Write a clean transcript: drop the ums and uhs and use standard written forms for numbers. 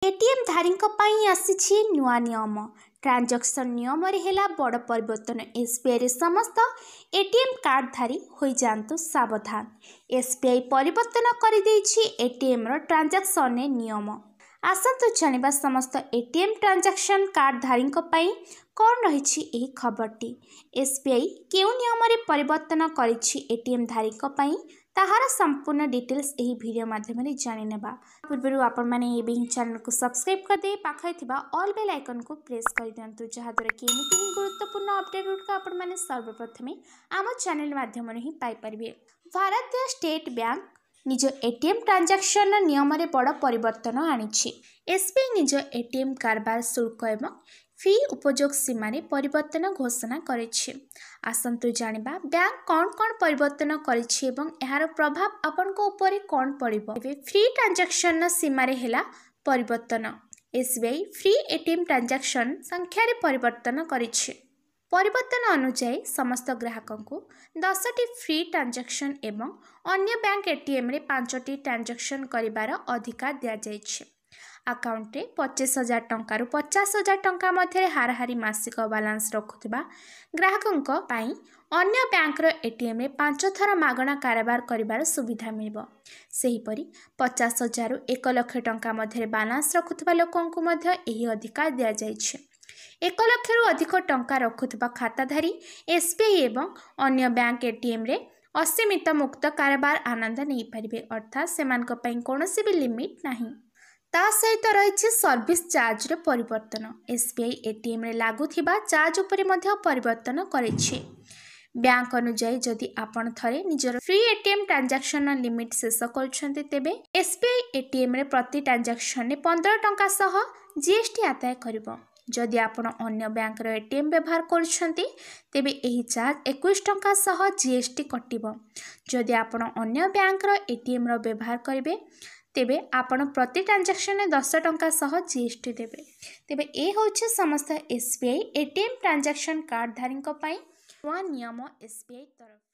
ATM धारीଙ୍କ ପାଇଁ ଆସିଛି ନୂଆ ନିୟମ। ट्रांजैक्शन नियम रे हेला बड़ परिवर्तन। एसबीआई रे समस्त एटीएम कार्ड धारी हो जातु सावधान। एसबीआई परिवर्तन कर देछि एटीएम रो ट्रांजैक्शन ने नियम। आसतु जानिबा समस्त एटीएम ट्रांजैक्शन कार्ड धारीଙ୍କ ପାଇଁ कौन रही एही खबरटी। एसबीआई केउ नियम रे परिवर्तन करिछि एटीएम धारीଙ୍କ ପାଇଁ ताहार संपूर्ण डिटेल्स यही वीडियो माध्यम जानी नेबा। पूर्व आपण मैंने ये चैनल को सब्सक्राइब कर दे पाखे थिबा ऑल बेल आइकन को प्रेस कर दियंतु जहाद्वारा कि एमिति ही गुरुत्वपूर्ण अपडेट गुड़िक आपण मैंने सर्वप्रथम आम चैनल माध्यम ही पाई परिबे। भारतीय स्टेट बैंक निज एटीएम ट्रांजैक्शन नियम रे बड़ परिवर्तन आनिछि। एसबीआई निज एटीएम कारबार शुल्क एवं फी उपयोग सीमा रे परिवर्तन घोषणा करिछि। आसंतु जानिबा बैंक कौन कौन परिवर्तन करिछि एवं एहार प्रभाव आपनको ऊपर कौन पड़िबो। फ्री ट्रांजैक्शन सीमा रे हेला परिवर्तन। एसबीआई फ्री एटीएम ट्रांजैक्शन संख्या रे परिवर्तन करिछि। परिवर्तन अनुसार समस्त ग्राहकों को 10टी फ्री ट्रांजैक्शन एवं अन्य बैंक एटीएम रे 5टी ट्रांजैक्शन करिवार अधिकार दिया जाइछि। अकाउंट रे 25,000 टंका रु 50,000 टंका मध्य हाराहारी मासिक बैलेंस रखुथिबा ग्राहकों पाई अन्य बैंक रो एटीएम रे 5 थर मागणा कारोबार करिवार सुविधा मिलिबो। सेहीपरि 50,000 रु 1 लाख टंका मध्य बैलेंस रखुथिबा लोकन को मध्य एही अधिकार दिया जाइछि। 1 लाख रु अधिक टंका रखुथिबा खाताधारी एसबीआई एवं अन्य बैंक एटीएम रे असीमित मुक्त कारोबार आनंद नहीं पारिबे। अर्थात सेमानक पई कोनोसी भी लिमिट नहीं। ता सहित रही सर्विस चार्ज रे परिवर्तन। एसबीआई एटीएम रे लागू थिबा चार्ज उपरे मध्य परिवर्तन करिछि। बैंक अनुसार जदि आपण थरे निजर फ्री एटीएम ट्रांजैक्शन लिमिट शेष करछन्ते तेबे एसबीआई एटीएम रे प्रति ट्रांजैक्शन ने 15 टंका सह जीएसटी आदाय करिवो। जदि आपण अन्य बैंक रो एटीएम व्यवहार करछन्ते तेबे एही चार्ज 21 टंका सह जीएसटी कटिवो। जदि आपण अन्य बैंक रो एटीएम रो व्यवहार करिवे तेबे आपण प्रति ट्रांजैक्शन ने 10 टंका सह जीएसटी देबे। तेबे ए होछि समस्त एसबीआई एटीएम ट्रांजैक्शन कार्ड धारीଙ୍କ ପାଇଁ नया नियम एसबीआई तरफ।